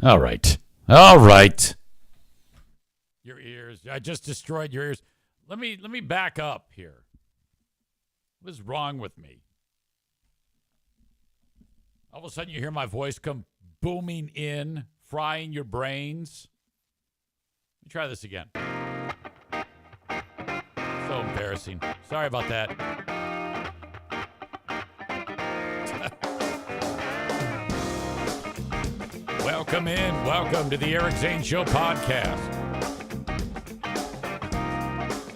All right. All right. Your ears. I just destroyed your ears. Let me back up here. What is wrong with me? All of a sudden you hear my voice come booming in, frying your brains. Let me try this again. So embarrassing. Sorry about that. Welcome in. Welcome to the Eric Zane Show podcast.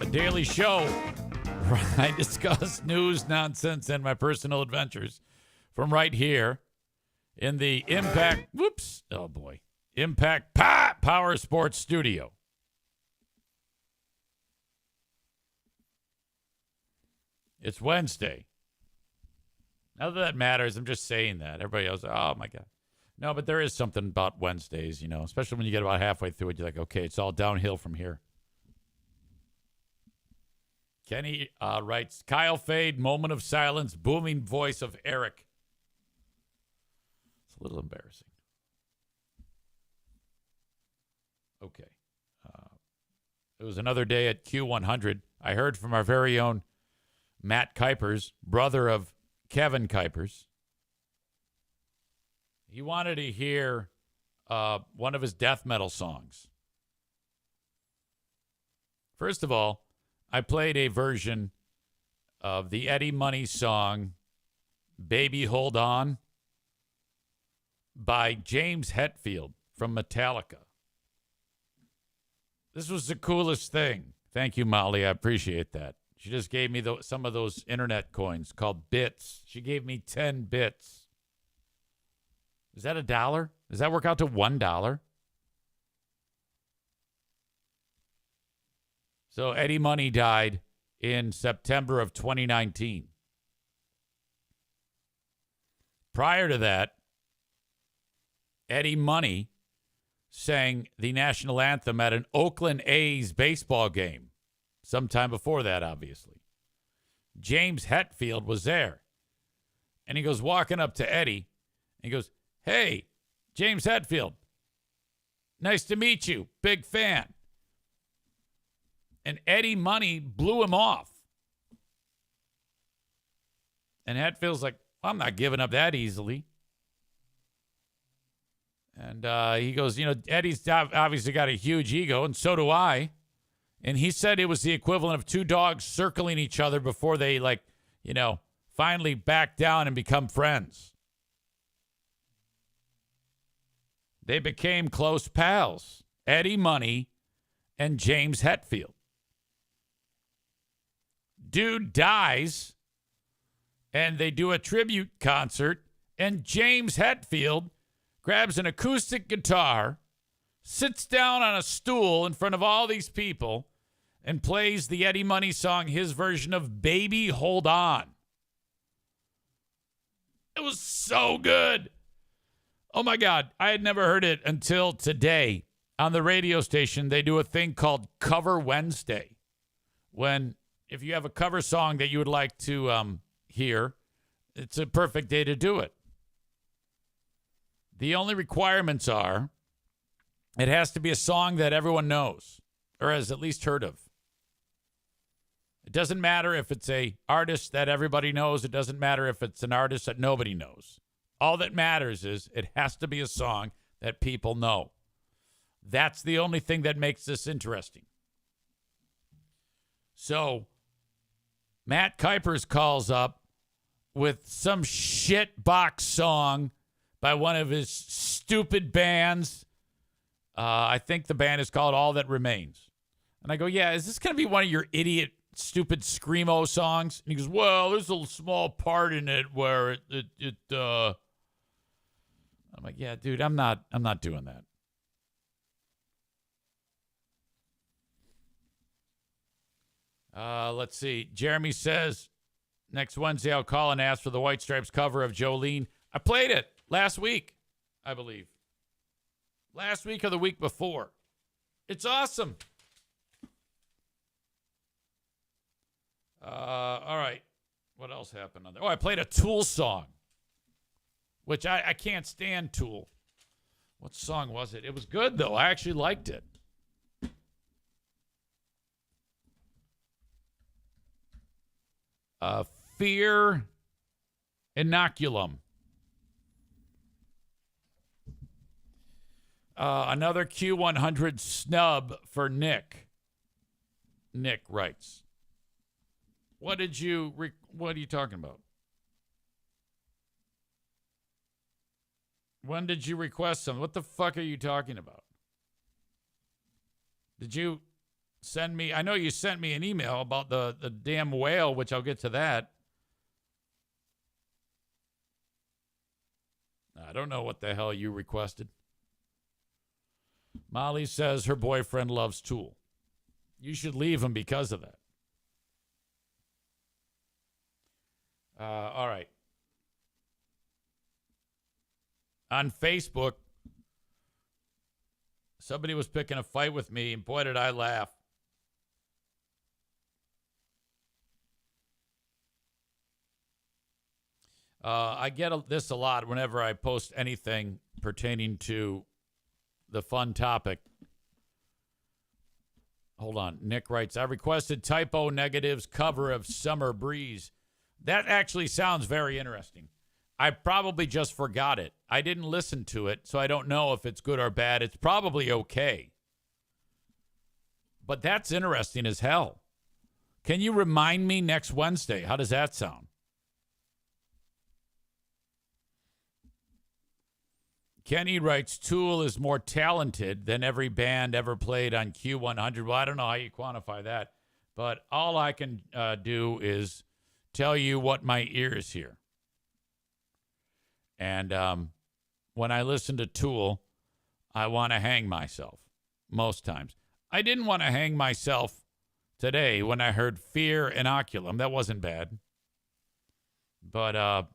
A daily show where I discuss news, nonsense, and my personal adventures from right here in the Impact Power Sports Studio. It's Wednesday. Not that that matters. I'm just saying that. Everybody else, oh my God. No, but there is something about Wednesdays, you know, especially when you get about halfway through it. You're like, okay, it's all downhill from here. Kenny writes, Kyle Fade, moment of silence, booming voice of Eric. It's a little embarrassing. Okay. It was another day at Q100. I heard from our very own Matt Kuipers, brother of Kevin Kuipers. He wanted to hear one of his death metal songs. First of all, I played a version of the Eddie Money song, Baby Hold On, by James Hetfield from Metallica. This was the coolest thing. Thank you, Molly. I appreciate that. She just gave me some of those internet coins called bits. She gave me 10 bits. Is that $1? Does that work out to $1? So Eddie Money died in September of 2019. Prior to that, Eddie Money sang the national anthem at an Oakland A's baseball game. Sometime before that, obviously. James Hetfield was there. And he goes walking up to Eddie. And he goes, hey, James Hetfield, nice to meet you. Big fan. And Eddie Money blew him off. And Hetfield's like, well, I'm not giving up that easily. And he goes, you know, Eddie's obviously got a huge ego, and so do I. And he said it was the equivalent of two dogs circling each other before they, like, you know, finally back down and become friends. They became close pals, Eddie Money and James Hetfield. Dude dies, and they do a tribute concert, and James Hetfield grabs an acoustic guitar, sits down on a stool in front of all these people, and plays the Eddie Money song, his version of Baby Hold On. It was so good. Oh, my God. I had never heard it until today. On the radio station, they do a thing called Cover Wednesday. When, if you have a cover song that you would like to hear, it's a perfect day to do it. The only requirements are it has to be a song that everyone knows or has at least heard of. It doesn't matter if it's an artist that everybody knows. It doesn't matter if it's an artist that nobody knows. All that matters is it has to be a song that people know. That's the only thing that makes this interesting. So Matt Kuipers calls up with some shit box song by one of his stupid bands. I think the band is called All That Remains. And I go, yeah, is this going to be one of your idiot, stupid Screamo songs? And he goes, well, there's a small part in it where I'm like, yeah, dude, I'm not doing that. Let's see. Jeremy says, next Wednesday I'll call and ask for the White Stripes cover of Jolene. I played it last week, I believe. Last week or the week before. It's awesome. All right. What else happened on there? Oh, I played a Tool song, which I can't stand Tool. What song was it? It was good, though. I actually liked it. Fear Inoculum. Another Q100 snub for Nick. Nick writes, what are you talking about? When did you request some? What the fuck are you talking about? Did you send me? I know you sent me an email about the damn whale, which I'll get to that. I don't know what the hell you requested. Molly says her boyfriend loves Tool. You should leave him because of that. All right. On Facebook, somebody was picking a fight with me, and boy, did I laugh. I get this a lot whenever I post anything pertaining to the fun topic. Hold on. Nick writes, I requested Typo Negative's cover of Summer Breeze. That actually sounds very interesting. I probably just forgot it. I didn't listen to it, so I don't know if it's good or bad. It's probably okay. But that's interesting as hell. Can you remind me next Wednesday? How does that sound? Kenny writes, Tool is more talented than every band ever played on Q100. Well, I don't know how you quantify that, but all I can do is tell you what my ears hear. And when I listen to Tool, I want to hang myself most times. I didn't want to hang myself today when I heard Fear Inoculum. That wasn't bad. But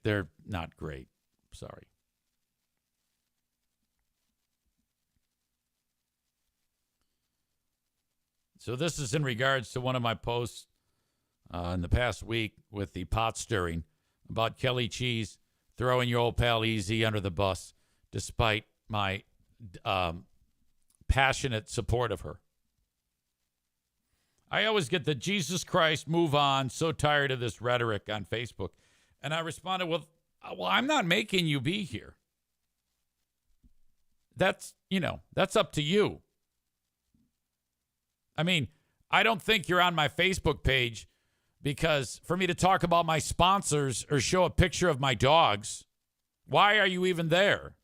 they're not great. Sorry. So this is in regards to one of my posts in the past week with the pot stirring about Kelly Cheese throwing your old pal Easy under the bus, despite my passionate support of her. I always get the Jesus Christ, move on, so tired of this rhetoric on Facebook. And I responded, well, I'm not making you be here. That's up to you. I mean, I don't think you're on my Facebook page because for me to talk about my sponsors or show a picture of my dogs. Why are you even there?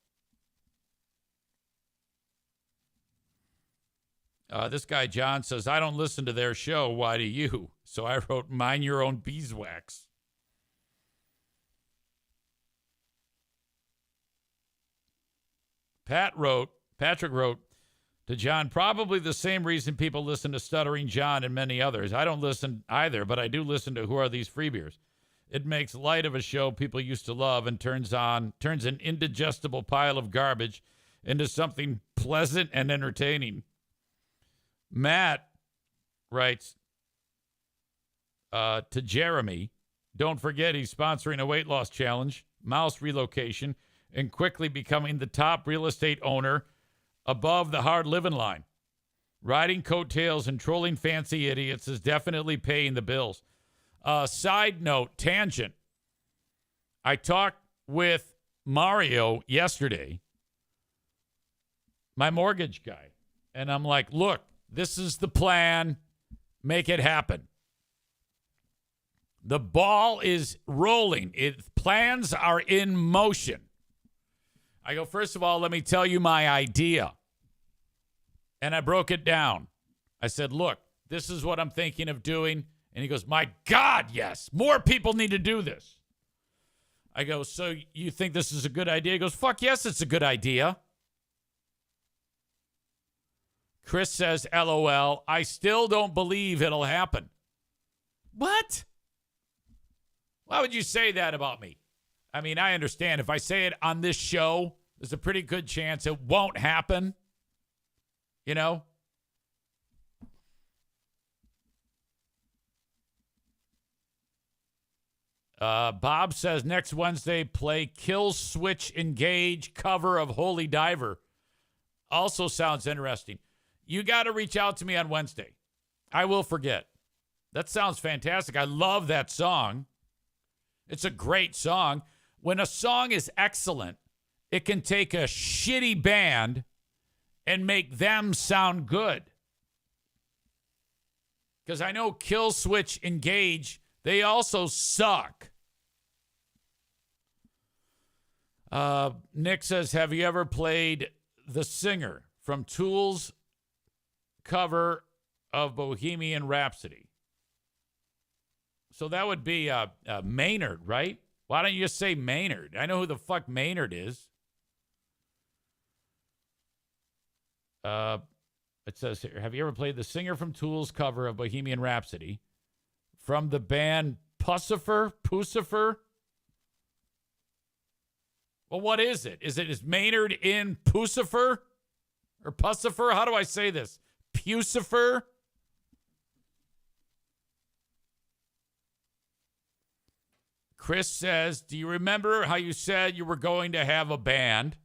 This guy, John, says, I don't listen to their show. Why do you? So I wrote, mind your own beeswax. Patrick wrote to John, probably the same reason people listen to Stuttering John and many others. I don't listen either, but I do listen to Who Are These Freebeers? It makes light of a show people used to love and turns an indigestible pile of garbage into something pleasant and entertaining. Matt writes to Jeremy, don't forget he's sponsoring a weight loss challenge, mouse relocation, and quickly becoming the top real estate owner above the hard living line. Riding coattails and trolling fancy idiots is definitely paying the bills. Side note, tangent. I talked with Mario yesterday, my mortgage guy, and I'm like, look, this is the plan. Make it happen. The ball is rolling. Plans are in motion. I go, first of all, let me tell you my idea. And I broke it down. I said, look, this is what I'm thinking of doing. And he goes, my God, yes. More people need to do this. I go, so you think this is a good idea? He goes, fuck yes, it's a good idea. Chris says, LOL, I still don't believe it'll happen. What? Why would you say that about me? I mean, I understand. If I say it on this show, there's a pretty good chance it won't happen. You know? Bob says next Wednesday play Kill Switch Engage cover of Holy Diver. Also sounds interesting. You got to reach out to me on Wednesday. I will forget. That sounds fantastic. I love that song. It's a great song. When a song is excellent, it can take a shitty band and make them sound good. Because I know Kill Switch Engage, they also suck. Nick says, have you ever played The Singer from Tool's cover of Bohemian Rhapsody? So that would be Maynard, right? Why don't you just say Maynard? I know who the fuck Maynard is. It says here, have you ever played The Singer from Tool's cover of Bohemian Rhapsody from the band Pussifer? Well, what is it? Is Maynard in Pussifer? Or Pussifer? How do I say this? Pussifer? Chris says, do you remember how you said you were going to have a band?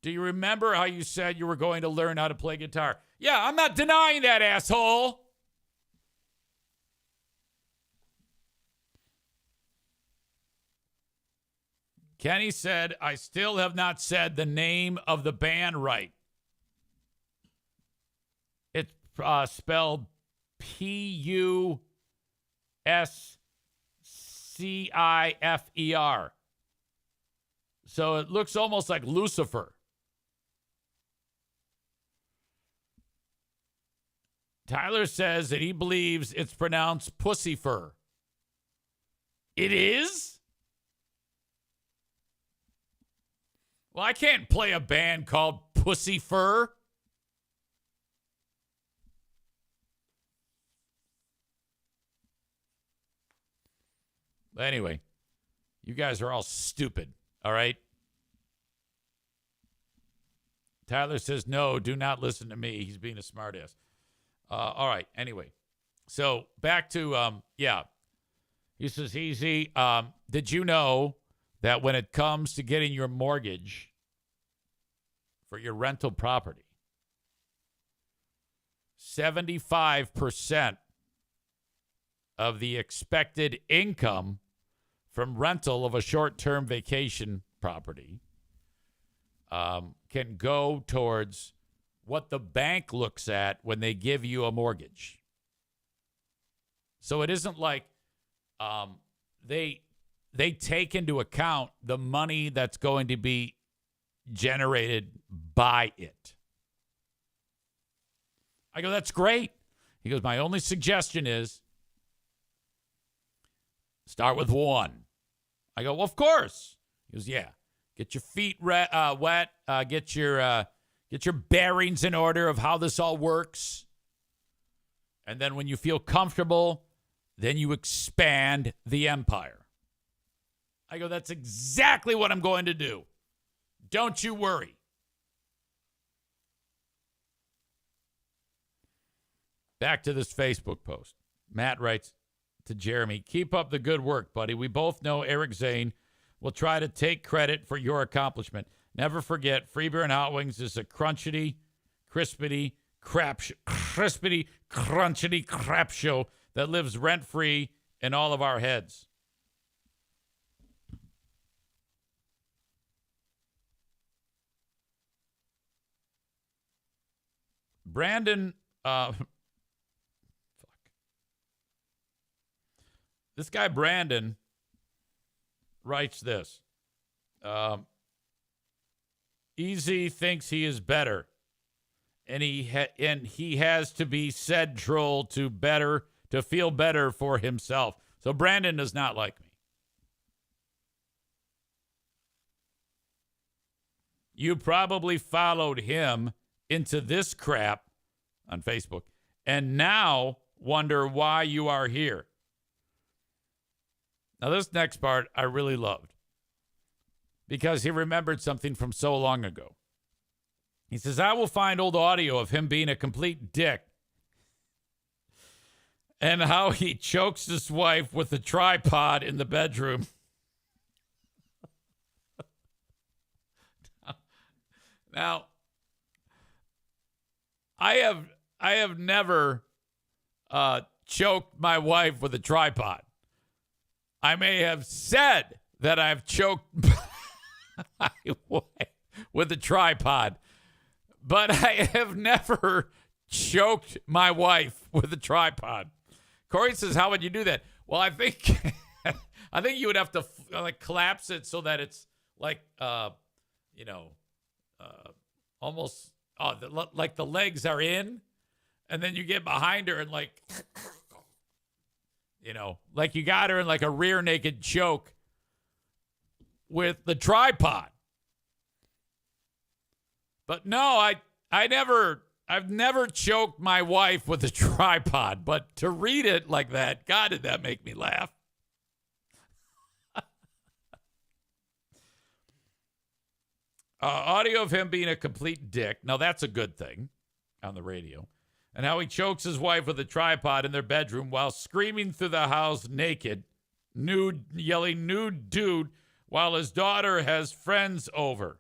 Do you remember how you said you were going to learn how to play guitar? Yeah, I'm not denying that, asshole. Kenny said, I still have not said the name of the band right. It's spelled Pussifer. So it looks almost like Lucifer. Tyler says that he believes it's pronounced Pussifer. It is? Well, I can't play a band called Pussifer. But anyway, you guys are all stupid, all right? Tyler says, no, do not listen to me. He's being a smartass. All right, anyway. So back to, He says, easy. Did you know that when it comes to getting your mortgage for your rental property, 75% of the expected income from rental of a short-term vacation property can go towards what the bank looks at when they give you a mortgage. So it isn't like they take into account the money that's going to be generated by it. I go, that's great. He goes, my only suggestion is start with one. I go, well, of course. He goes, yeah. Get your feet wet. Get your bearings in order of how this all works. And then when you feel comfortable, then you expand the empire. I go, that's exactly what I'm going to do. Don't you worry. Back to this Facebook post. Matt writes to Jeremy, keep up the good work, buddy. We both know Eric Zane will try to take credit for your accomplishment. Never forget, Free Beer and Hot Wings is a crispity, crunchity crap show that lives rent-free in all of our heads. Brandon, this guy Brandon writes this. Easy thinks he is better, and he has to be said troll to feel better for himself. So Brandon does not like me. You probably followed him into this crap on Facebook and now wonder why you are here. Now, this next part I really loved because he remembered something from so long ago. He says, I will find old audio of him being a complete dick and how he chokes his wife with a tripod in the bedroom. Now, I have never choked my wife with a tripod. I may have said that I've choked my wife with a tripod, but I have never choked my wife with a tripod. Corey says, "How would you do that?" Well, I think you would have to collapse it so that it's like almost like the legs are in, and then you get behind her and like you got her in like a rear naked choke with the tripod. But no, I've never choked my wife with a tripod, but to read it like that, God, did that make me laugh. Audio of him being a complete dick. Now, that's a good thing on the radio. And how he chokes his wife with a tripod in their bedroom while screaming through the house naked, nude, yelling nude dude while his daughter has friends over.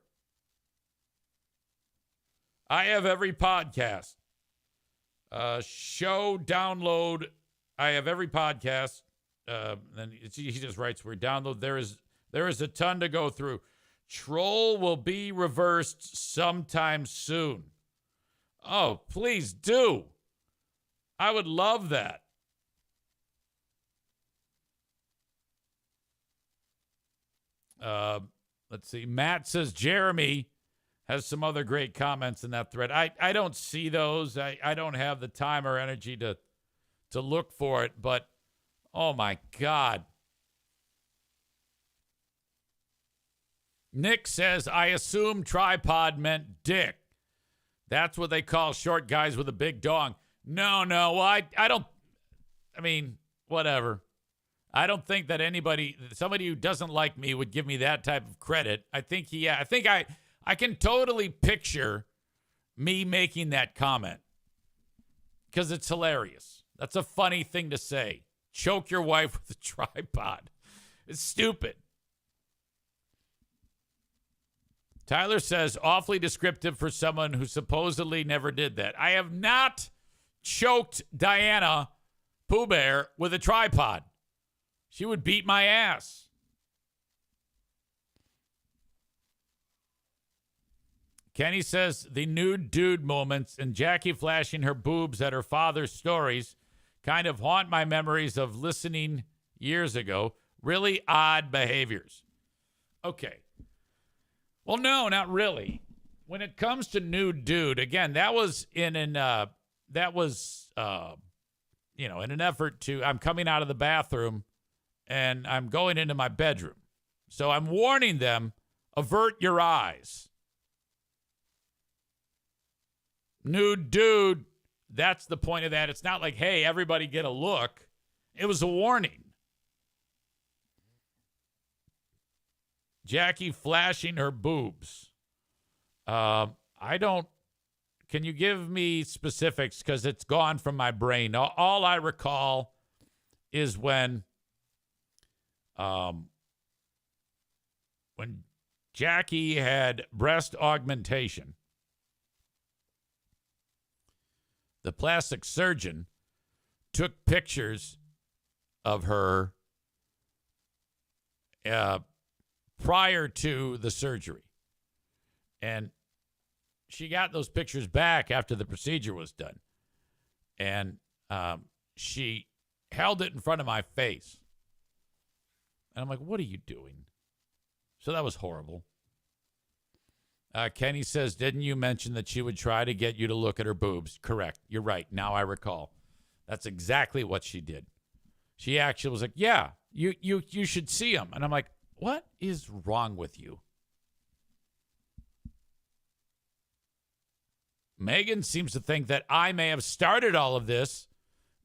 I have every podcast. Show, download. I have every podcast. And he just writes, "We're download. There is a ton to go through. Troll will be reversed sometime soon." Oh, please do. I would love that. Let's see. Matt says Jeremy has some other great comments in that thread. I don't see those. I don't have the time or energy to look for it, but oh my God. Nick says, "I assume tripod meant dick. That's what they call short guys with a big dong." No. Well, I don't. I mean, whatever. I don't think that somebody who doesn't like me would give me that type of credit. I think I can totally picture me making that comment because it's hilarious. That's a funny thing to say. Choke your wife with a tripod. It's stupid. Tyler says, awfully descriptive for someone who supposedly never did that. I have not choked Diana Pooh Bear with a tripod. She would beat my ass. Kenny says, the nude dude moments and Jackie flashing her boobs at her father's stories kind of haunt my memories of listening years ago. Really odd behaviors. Okay. Well, no, not really. When it comes to nude dude, again, that was in an effort to, I'm coming out of the bathroom and I'm going into my bedroom. So I'm warning them, avert your eyes. Nude dude, that's the point of that. It's not like, hey, everybody get a look. It was a warning. Jackie flashing her boobs. Can you give me specifics? Because it's gone from my brain. All I recall is when Jackie had breast augmentation, the plastic surgeon took pictures of her prior to the surgery. And she got those pictures back after the procedure was done. And she held it in front of my face. And I'm like, what are you doing? So that was horrible. Kenny says, didn't you mention that she would try to get you to look at her boobs? Correct. You're right. Now I recall. That's exactly what she did. She actually was like, yeah, you should see them. And I'm like, what is wrong with you? Megan seems to think that I may have started all of this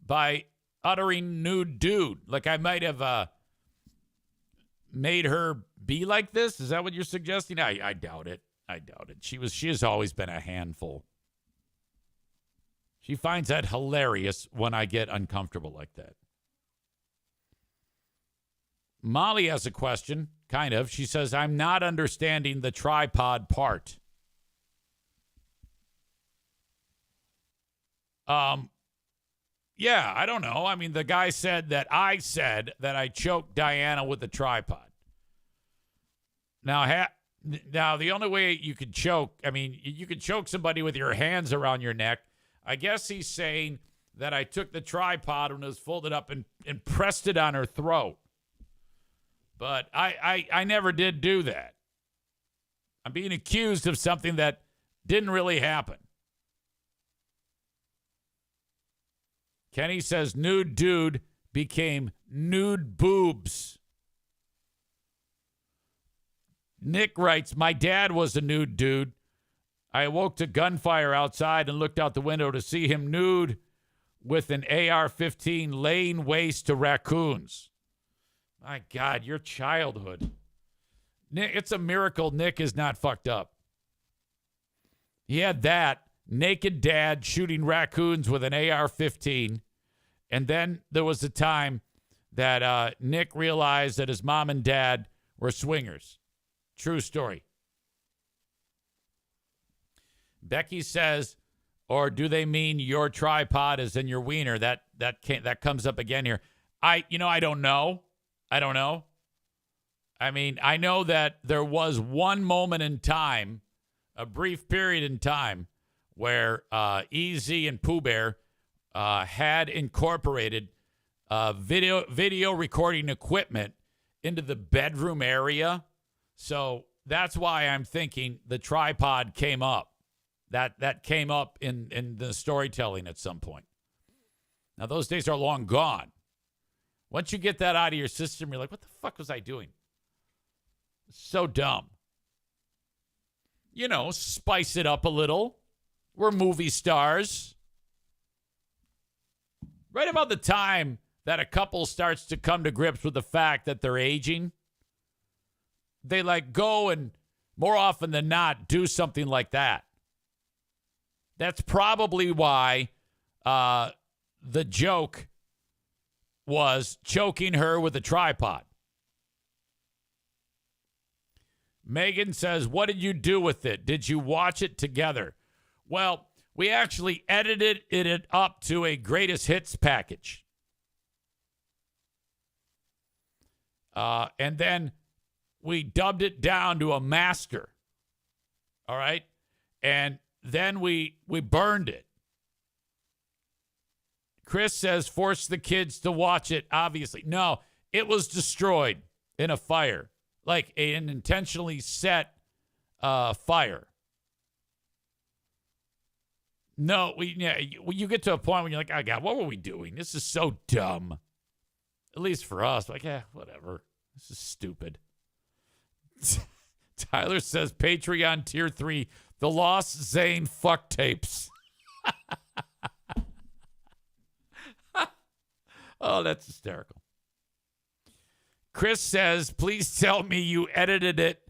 by uttering nude dude. Like I might have made her be like this. Is that what you're suggesting? I doubt it. I doubt it. She has always been a handful. She finds that hilarious when I get uncomfortable like that. Molly has a question, kind of. She says, I'm not understanding the tripod part. Yeah, I don't know. I mean, the guy said that I choked Diana with the tripod. Now, the only way you could choke, I mean, you could choke somebody with your hands around your neck. I guess he's saying that I took the tripod and it was folded up and pressed it on her throat. But I never did do that. I'm being accused of something that didn't really happen. Kenny says nude dude became nude boobs. Nick writes, my dad was a nude dude. I awoke to gunfire outside and looked out the window to see him nude with an AR-15 laying waste to raccoons. My God, your childhood. Nick, it's a miracle Nick is not fucked up. He had that, naked dad shooting raccoons with an AR-15. And then there was a time that Nick realized that his mom and dad were swingers. True story. Becky says, or do they mean your tripod is in your wiener? That comes up again here. I don't know. I don't know. I mean, I know that there was one moment in time, a brief period in time, where EZ and Pooh Bear had incorporated video recording equipment into the bedroom area. So that's why I'm thinking the tripod came up. That came up in the storytelling at some point. Now, those days are long gone. Once you get that out of your system, you're like, what the fuck was I doing? So dumb. You know, spice it up a little. We're movie stars. Right about the time that a couple starts to come to grips with the fact that they're aging, they go and more often than not do something like that. That's probably why the joke was choking her with a tripod. Megan says, what did you do with it? Did you watch it together? Well, we actually edited it up to a greatest hits package. And then we dubbed it down to a master. All right? And then we burned it. Chris says, force the kids to watch it, obviously. No, it was destroyed in a fire, like an intentionally set fire. No, you get to a point when you're like, oh, God, what were we doing? This is so dumb. At least for us. Like, whatever. This is stupid. Tyler says, Patreon Tier 3, the Lost Zane fuck tapes. Oh, that's hysterical. Chris says, please tell me you edited it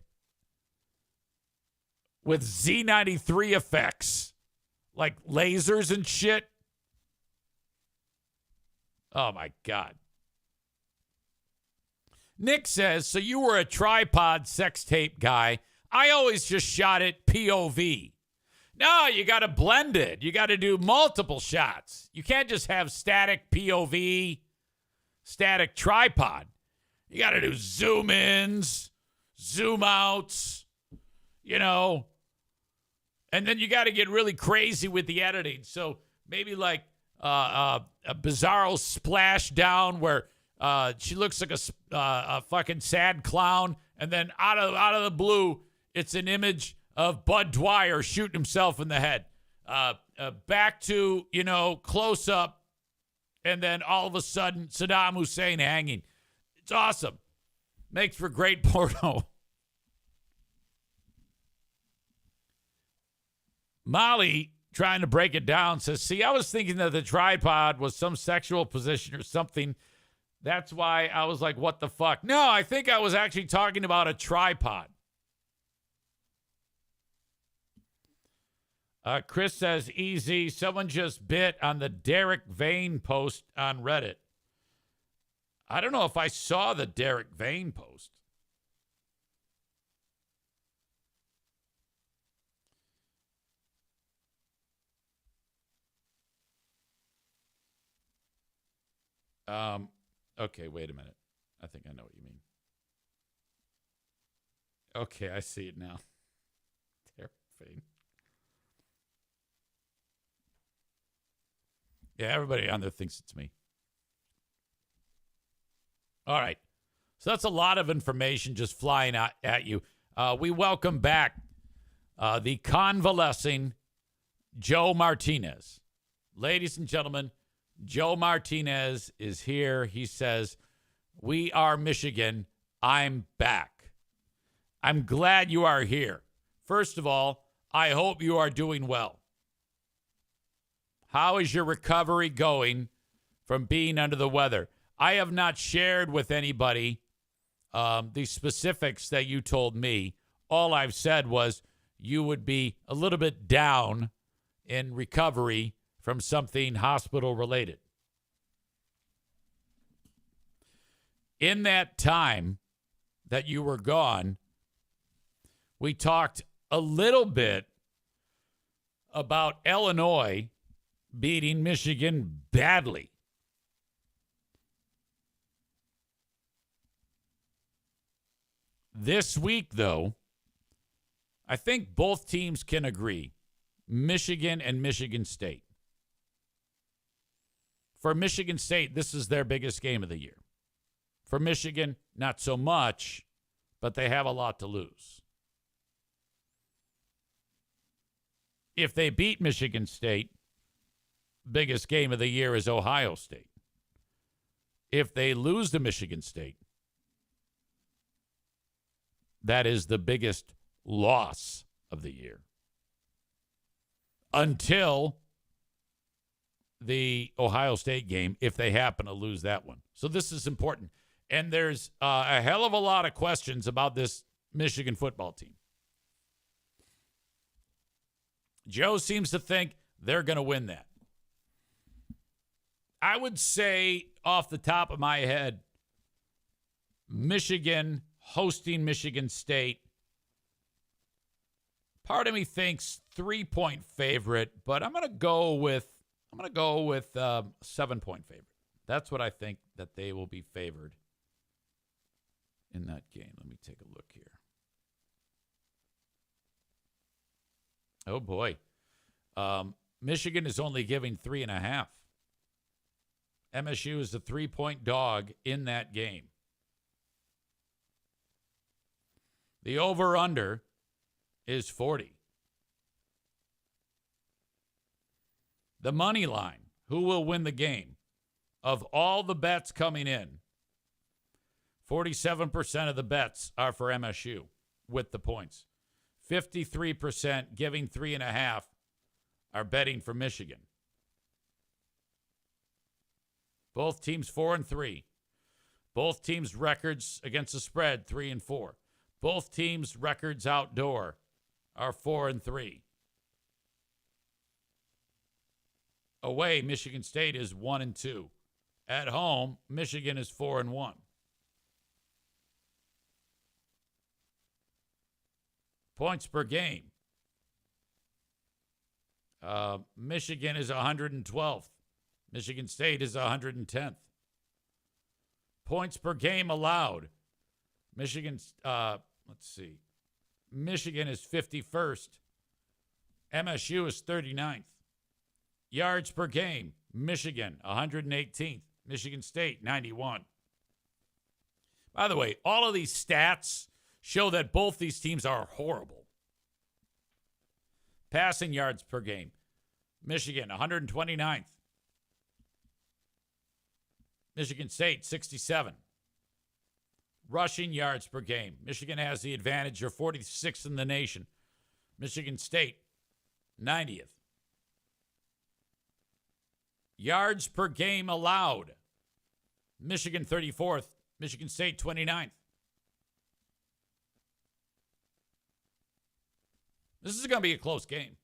with Z93 effects, like lasers and shit. Oh, my God. Nick says, so you were a tripod sex tape guy. I always just shot it POV. No, you got to blend it. You got to do multiple shots. You can't just have static POV, static tripod. You got to do zoom ins, zoom outs, and then you got to get really crazy with the editing. So maybe like a bizarro splashdown where she looks like a fucking sad clown, and then out of the blue, it's an image of Bud Dwyer shooting himself in the head. Back to, close up, and then all of a sudden, Saddam Hussein hanging. It's awesome. Makes for great porno. Molly, trying to break it down, says, see, I was thinking that the tripod was some sexual position or something. That's why I was like, what the fuck? No, I think I was actually talking about a tripod. Chris says, easy. Someone just bit on the Derek Vane post on Reddit. I don't know if I saw the Derek Vane post. Okay, wait a minute. I think I know what you mean. Okay, I see it now. Derek Vane. Yeah, everybody on there thinks it's me. All right. So that's a lot of information just flying out at you. We welcome back the convalescing Joe Martinez. Ladies and gentlemen, Joe Martinez is here. He says, "We are Michigan. I'm back. I'm glad you are here. First of all, I hope you are doing well. How is your recovery going from being under the weather?" I have not shared with anybody the specifics that you told me. All I've said was you would be a little bit down in recovery from something hospital related. In that time that you were gone, we talked a little bit about Illinois beating Michigan badly. This week, though, I think both teams can agree, Michigan and Michigan State. For Michigan State, this is their biggest game of the year. For Michigan, not so much, but they have a lot to lose. If they beat Michigan State, biggest game of the year is Ohio State. If they lose to Michigan State, that is the biggest loss of the year. Until the Ohio State game, if they happen to lose that one. So this is important. And there's a hell of a lot of questions about this Michigan football team. Joe seems to think they're going to win that. I would say off the top of my head, Michigan hosting Michigan State. Part of me thinks 3-point favorite, but I'm going to go with 7-point favorite. That's what I think that they will be favored in that game. Let me take a look here. Oh boy. Michigan is only giving 3.5. MSU is a 3-point dog in that game. The over-under is 40. The money line, who will win the game? Of all the bets coming in, 47% of the bets are for MSU with the points. 53% giving 3.5 are betting for Michigan. Both teams 4-3. Both teams' records against the spread 3-4. Both teams' records outdoor are 4-3. Away, Michigan State is 1-2. At home, Michigan is 4-1. Points per game. Michigan is 112th. Michigan State is 110th. Points per game allowed. Michigan is 51st. MSU is 39th. Yards per game. Michigan, 118th. Michigan State, 91. By the way, all of these stats show that both these teams are horrible. Passing yards per game. Michigan, 129th. Michigan State, 67. Rushing yards per game. Michigan has the advantage. You're 46th in the nation. Michigan State, 90th. Yards per game allowed. Michigan 34th. Michigan State 29th. This is going to be a close game.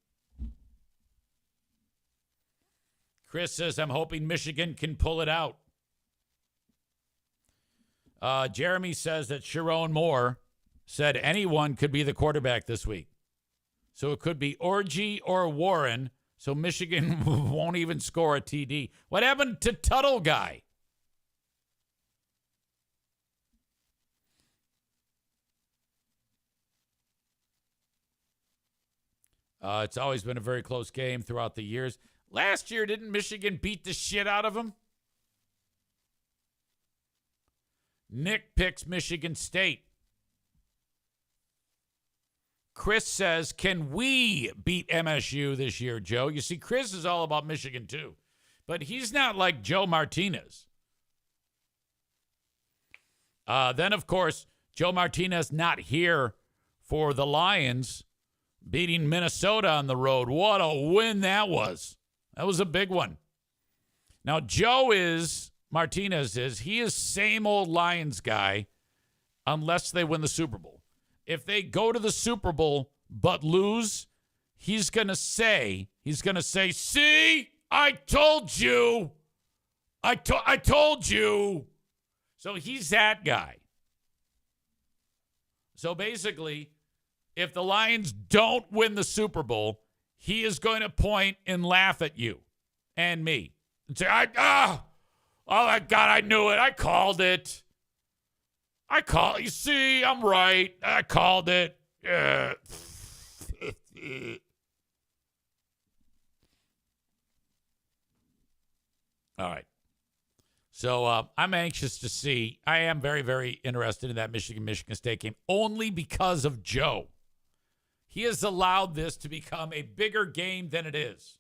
Chris says, I'm hoping Michigan can pull it out. Jeremy says that Sharon Moore said anyone could be the quarterback this week. So it could be Orji or Warren. So Michigan won't even score a TD. What happened to Tuttle guy? It's always been a very close game throughout the years. Last year, didn't Michigan beat the shit out of them? Nick picks Michigan State. Chris says, can we beat MSU this year, Joe? You see, Chris is all about Michigan, too. But he's not like Joe Martinez. Then, of course, Joe Martinez not here for the Lions beating Minnesota on the road. What a win that was. That was a big one. Now, Martinez is, he is same old Lions guy unless they win the Super Bowl. If they go to the Super Bowl but lose, he's going to say, see, I told you. I told you. So he's that guy. So basically, if the Lions don't win the Super Bowl, he is going to point and laugh at you and me and say, oh my God, I knew it. I called it. You see, I'm right. I called it. All right. So I'm anxious to see. I am very, very interested in that Michigan State game only because of Joe. He has allowed this to become a bigger game than it is.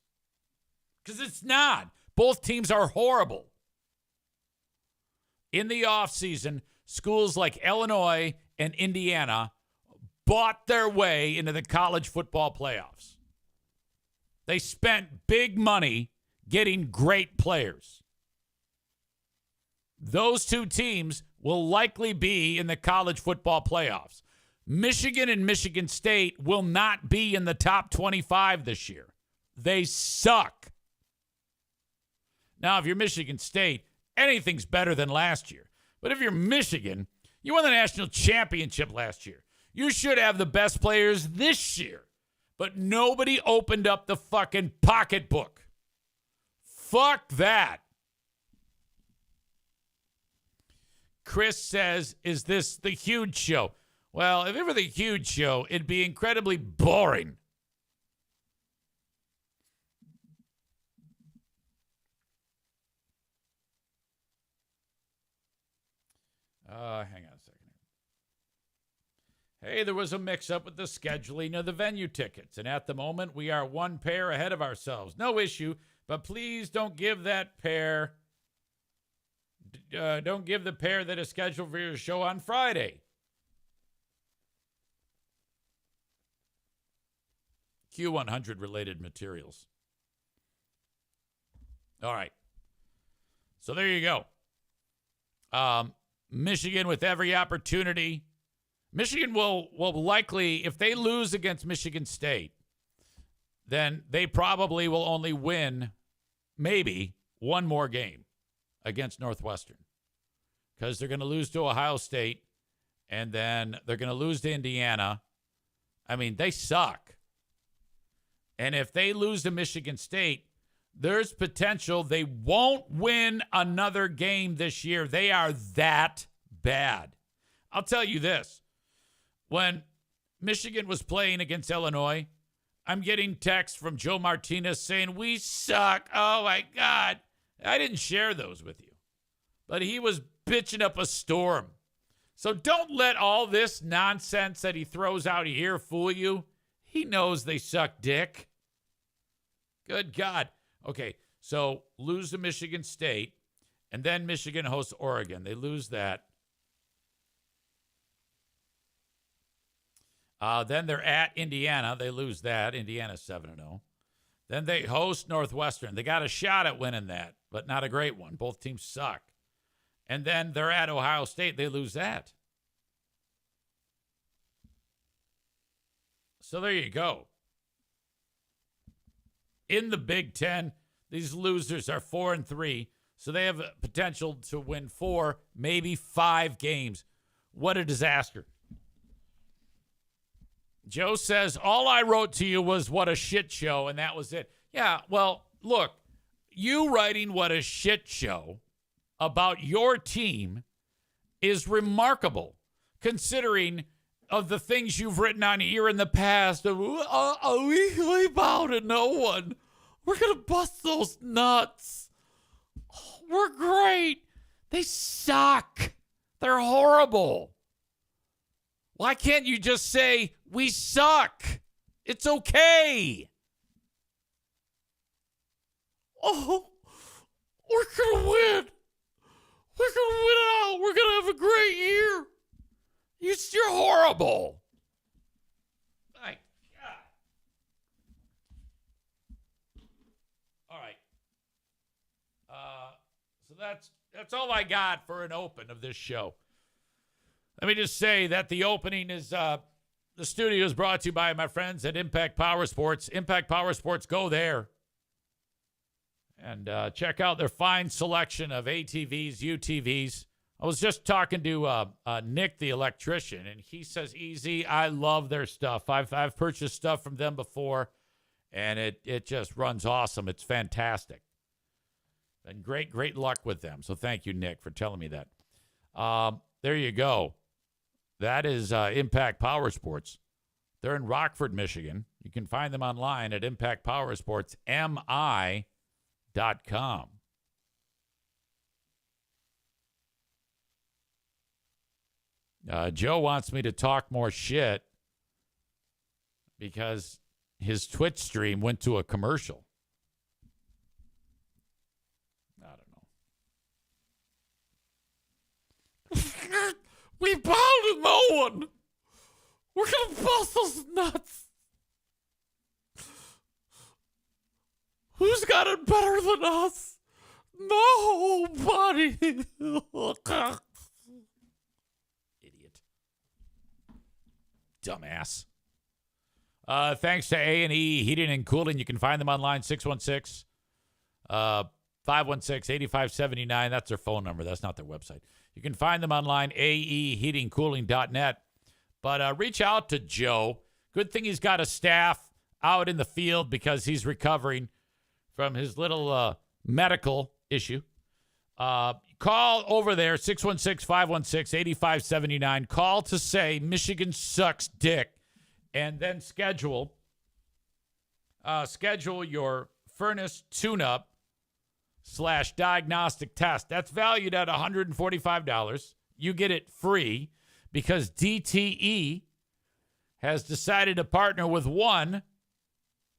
Because it's not. Both teams are horrible. In the offseason, schools like Illinois and Indiana bought their way into the college football playoffs. They spent big money getting great players. Those two teams will likely be in the college football playoffs. Michigan and Michigan State will not be in the top 25 this year. They suck. Now, if you're Michigan State, anything's better than last year. But if you're Michigan, you won the national championship last year. You should have the best players this year. But nobody opened up the fucking pocketbook. Fuck that. Chris says, is this the huge show? Well, if it were the huge show, it'd be incredibly boring. Hang on a second. Hey, there was a mix-up with the scheduling of the venue tickets, and at the moment, we are one pair ahead of ourselves. No issue, but please don't give that pair... don't give the pair that is scheduled for your show on Friday. Q100 related materials. All right. So there you go. Michigan with every opportunity. Michigan will likely, if they lose against Michigan State, then they probably will only win maybe one more game against Northwestern, because they're going to lose to Ohio State, and then they're going to lose to Indiana. I mean, they suck. And if they lose to Michigan State, there's potential they won't win another game this year. They are that bad. I'll tell you this. When Michigan was playing against Illinois, I'm getting texts from Joe Martinez saying, we suck. Oh, my God. I didn't share those with you. But he was bitching up a storm. So don't let all this nonsense that he throws out here fool you. He knows they suck dick. Good God. Okay, so lose to Michigan State, and then Michigan hosts Oregon. They lose that. Then they're at Indiana. They lose that. Indiana's 7-0. Then they host Northwestern. They got a shot at winning that, but not a great one. Both teams suck. And then they're at Ohio State. They lose that. So there you go. In the Big Ten, These losers are 4-3, so they have a potential to win 4, maybe 5 games. What a disaster. Joe says, all I wrote to you was what a shit show, and that was it. Yeah, well, look, you writing what a shit show about your team is remarkable, considering of the things you've written on here in the past. We bow to no one. We're going to bust those nuts. We're great. They suck. They're horrible. Why can't you just say, we suck? It's okay. Oh, we're going to win. We're going to win it out. We're going to have a great year. You're horrible. My God. All right. So that's all I got for an open of this show. Let me just say that the opening is the studio is brought to you by my friends at Impact Power Sports. Impact Power Sports, go there. And check out their fine selection of ATVs, UTVs. I was just talking to Nick, the electrician, and he says, easy, I love their stuff. I've purchased stuff from them before, and it just runs awesome. It's fantastic. And great luck with them. So thank you, Nick, for telling me that. There you go. That is Impact Power Sports. They're in Rockford, Michigan. You can find them online at impactpowersportsmi.com. Joe wants me to talk more shit because his Twitch stream went to a commercial. I don't know. We bow to no one. We're going to bust those nuts. Who's got it better than us? Nobody. Idiot. Dumbass. Thanks to A&E Heating and Cooling. You can find them online, 616 516-8579. That's their phone number. That's not their website. You can find them online, aeheatingcooling.net. But reach out to Joe. Good thing he's got a staff out in the field because he's recovering from his little medical issue. Call over there, 616-516-8579. Call to say Michigan sucks dick, and then schedule your furnace tune-up / diagnostic test. That's valued at $145. You get it free because DTE has decided to partner with one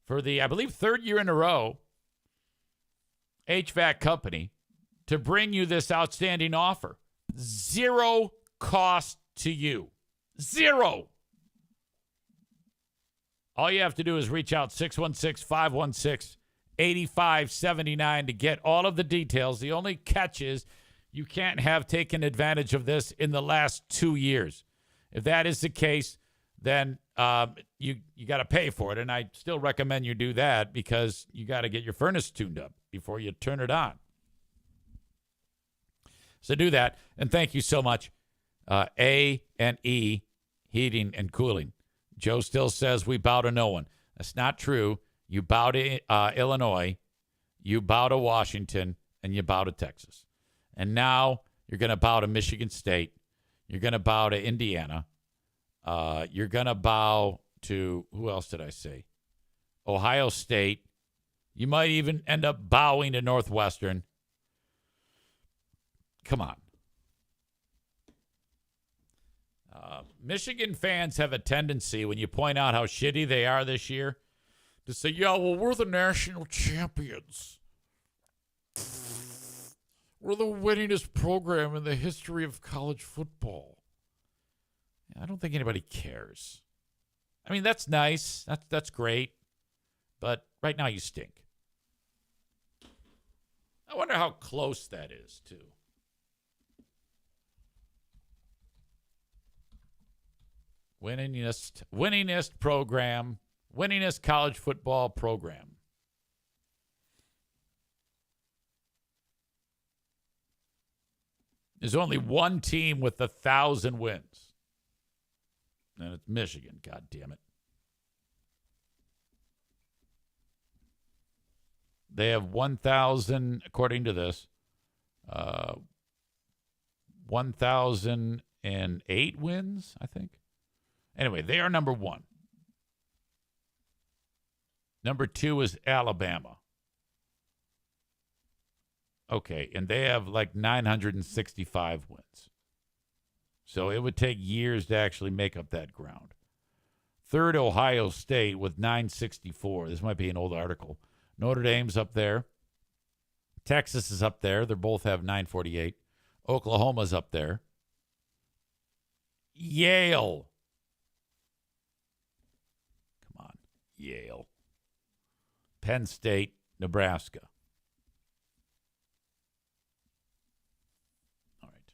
for the, I believe, 3rd year in a row, HVAC company to bring you this outstanding offer. 0 cost to you. 0. All you have to do is reach out 616-516-8579 to get all of the details. The only catch is you can't have taken advantage of this in the last 2 years. If that is the case, then you got to pay for it. And I still recommend you do that because you got to get your furnace tuned up before you turn it on. So do that. And thank you so much, A&E Heating and Cooling. Joe still says we bow to no one. That's not true. You bow to Illinois, you bow to Washington, and you bow to Texas. And now you're going to bow to Michigan State. You're going to bow to Indiana. You're going to bow to, who else did I say? Ohio State. You might even end up bowing to Northwestern. Come on. Michigan fans have a tendency, when you point out how shitty they are this year, to say, yeah, well, we're the national champions. We're the winningest program in the history of college football. I don't think anybody cares. I mean, that's nice. That's great. But right now you stink. I wonder how close that is, too. Winningest program, winningest college football program. There's only one team with 1,000 wins. And it's Michigan, God damn it. They have 1,000, according to this, 1,008 wins, I think. Anyway, they are number one. Number two is Alabama. Okay, and they have like 965 wins. So it would take years to actually make up that ground. Third, Ohio State with 964. This might be an old article. Notre Dame's up there. Texas is up there. They both have 948. Oklahoma's up there. Yale. Come on, Yale. Penn State, Nebraska. All right.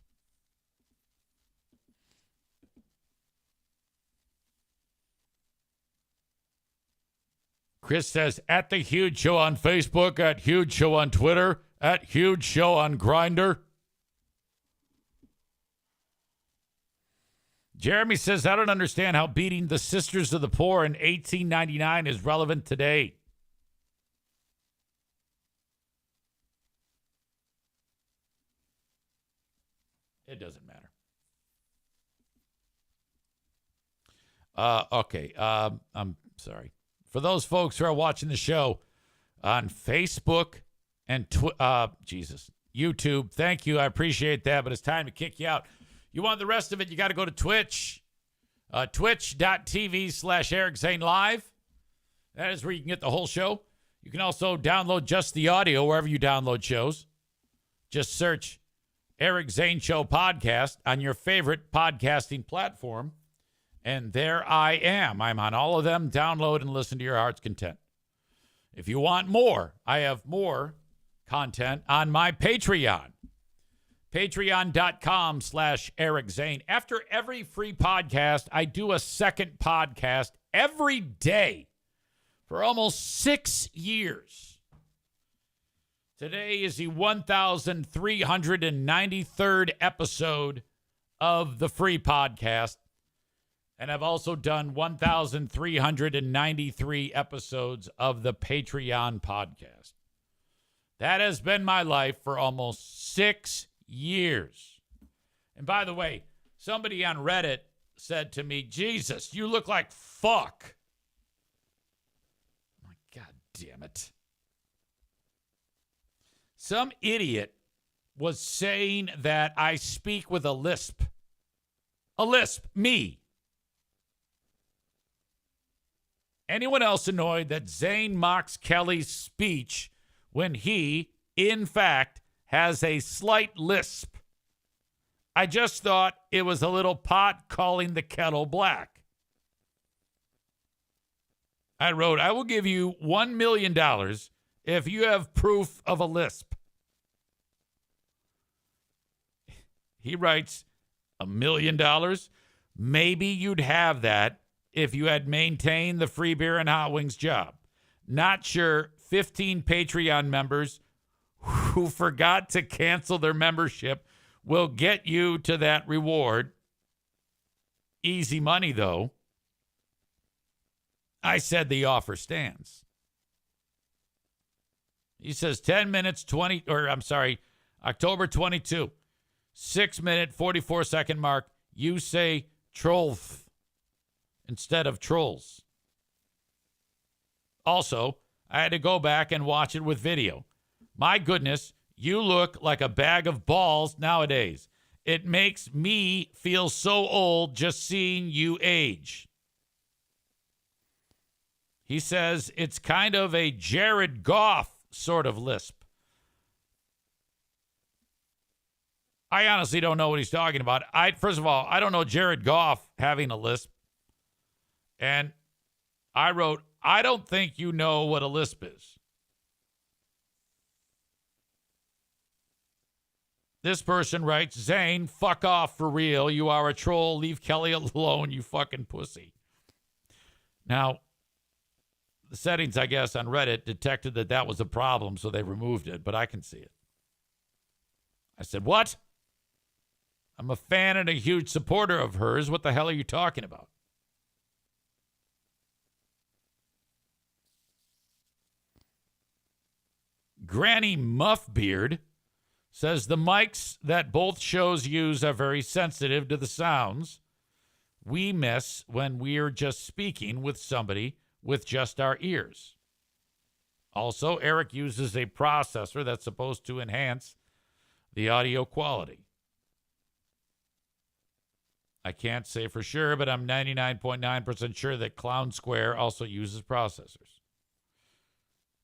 Chris says, at The Huge Show on Facebook, at Huge Show on Twitter, at Huge Show on Grindr. Jeremy says, I don't understand how beating the Sisters of the Poor in 1899 is relevant today. It doesn't matter. Okay. I'm sorry. For those folks who are watching the show on Facebook and YouTube, thank you. I appreciate that, but it's time to kick you out. You want the rest of it, you got to go to Twitch. Twitch.tv/Eric Zane Live. That is where you can get the whole show. You can also download just the audio wherever you download shows. Just search Eric Zane Show Podcast on your favorite podcasting platform. And there I am. I'm on all of them. Download and listen to your heart's content. If you want more, I have more content on my Patreon. Patreon.com/Eric Zane. After every free podcast, I do a second podcast every day for almost 6 years. Today is the 1,393rd episode of the free podcast. And I've also done 1,393 episodes of the Patreon podcast. That has been my life for almost 6 years. And by the way, somebody on Reddit said to me, Jesus, you look like fuck. My God damn it. Some idiot was saying that I speak with a lisp. A lisp, me. Anyone else annoyed that Zane mocks Kelly's speech when he, in fact, has a slight lisp? I just thought it was a little pot calling the kettle black. I wrote, I will give you $1 million if you have proof of a lisp. He writes, $1 million? Maybe you'd have that if you had maintained the free beer and hot wings job. Not sure 15 Patreon members who forgot to cancel their membership will get you to that reward. Easy money, though. I said the offer stands. He says 10 minutes, October 22, 6-minute, 44-second mark. You say trollth instead of trolls. Also, I had to go back and watch it with video. My goodness, you look like a bag of balls nowadays. It makes me feel so old just seeing you age. He says it's kind of a Jared Goff sort of lisp. I honestly don't know what he's talking about. First of all, I don't know Jared Goff having a lisp. And I wrote, I don't think you know what a lisp is. This person writes, Zane, fuck off for real. You are a troll. Leave Kelly alone, you fucking pussy. Now, the settings, I guess, on Reddit detected that was a problem, so they removed it, but I can see it. I said, what? I'm a fan and a huge supporter of hers. What the hell are you talking about? Granny Muffbeard says the mics that both shows use are very sensitive to the sounds we miss when we're just speaking with somebody with just our ears. Also, Eric uses a processor that's supposed to enhance the audio quality. I can't say for sure, but I'm 99.9% sure that Clown Square also uses processors.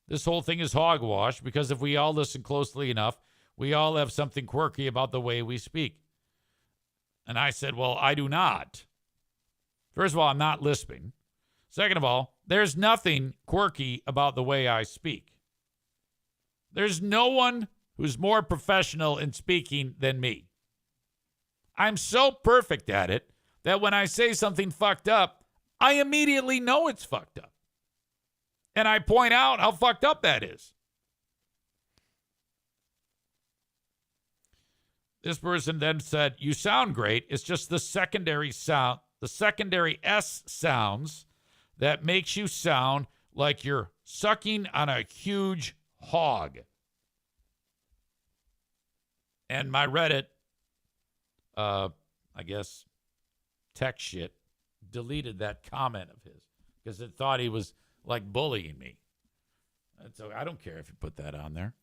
This whole thing is hogwash because if we all listen closely enough, we all have something quirky about the way we speak. And I said, well, I do not. First of all, I'm not lisping. Second of all, there's nothing quirky about the way I speak. There's no one who's more professional in speaking than me. I'm so perfect at it that when I say something fucked up, I immediately know it's fucked up. And I point out how fucked up that is. This person then said, you sound great. It's just the secondary sound, the secondary S sounds that makes you sound like you're sucking on a huge hog. And my Reddit, I guess, tech shit, deleted that comment of his because it thought he was like bullying me. And so I don't care if you put that on there.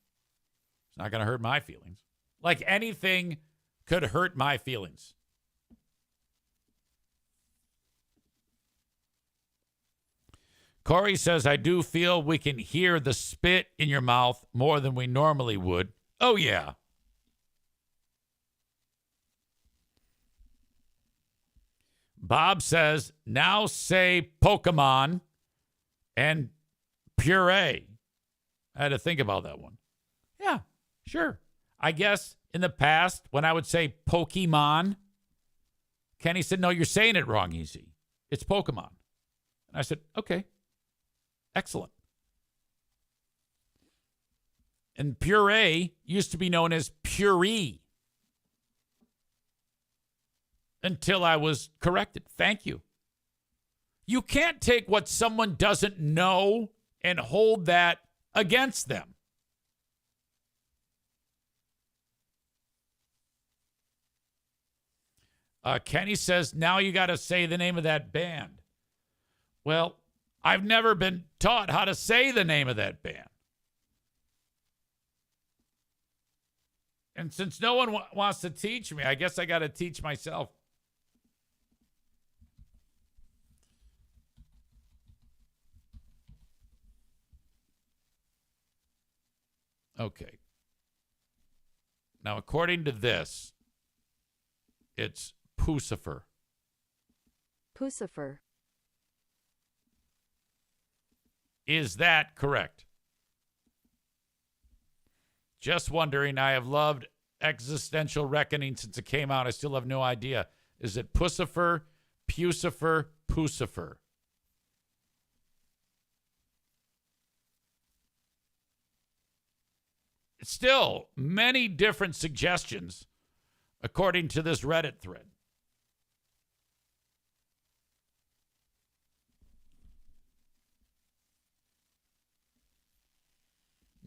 It's not going to hurt my feelings. Like anything could hurt my feelings. Corey says, I do feel we can hear the spit in your mouth more than we normally would. Oh, yeah. Bob says, now say Pokemon and puree. I had to think about that one. Yeah, sure. I guess in the past, when I would say Pokemon, Kenny said, no, you're saying it wrong, Easy. It's Pokemon. And I said, okay. Excellent. And puree used to be known as puree until I was corrected. Thank you. You can't take what someone doesn't know and hold that against them. Kenny says, now you got to say the name of that band. Well, I've never been taught how to say the name of that band. And since no one wants to teach me, I guess I got to teach myself. Okay. Now, according to this, it's Pucifer. Pucifer. Is that correct? Just wondering. I have loved Existential Reckoning since it came out. I still have no idea. Is it Pucifer, Pucifer, Pucifer? Still, many different suggestions according to this Reddit thread.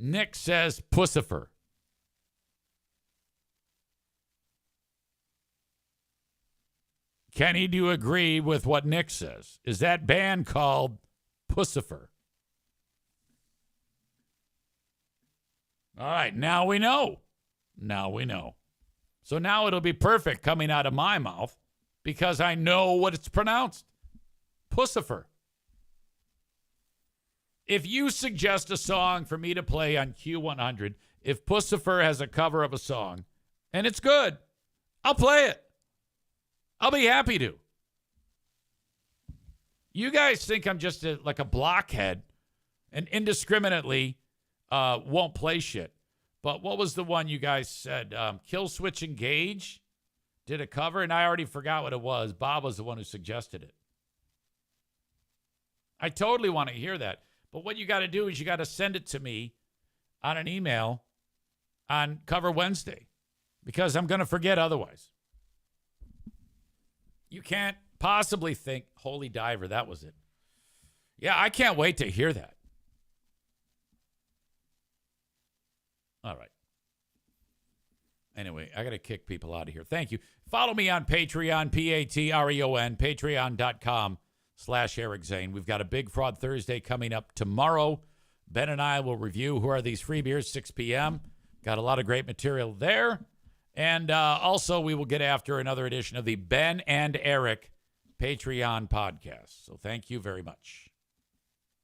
Nick says Pucifer. Kenny, do you agree with what Nick says? Is that band called Pucifer? All right, now we know. Now we know. So now it'll be perfect coming out of my mouth because I know what it's pronounced. Pucifer. If you suggest a song for me to play on Q100, if Pucifer has a cover of a song and it's good, I'll play it. I'll be happy to. You guys think I'm just like a blockhead and indiscriminately won't play shit. But what was the one you guys said? Kill Switch Engage did a cover, and I already forgot what it was. Bob was the one who suggested it. I totally want to hear that. But what you got to do is you got to send it to me on an email on Cover Wednesday because I'm going to forget otherwise. You can't possibly think, holy diver, that was it. Yeah, I can't wait to hear that. All right. Anyway, I got to kick people out of here. Thank you. Follow me on Patreon, Patreon, patreon.com/Eric Zane. We've got a Big Fraud Thursday coming up tomorrow. Ben and I will review who are these free beers, 6 p.m. Got a lot of great material there. And also, we will get after another edition of the Ben and Eric Patreon podcast. So thank you very much.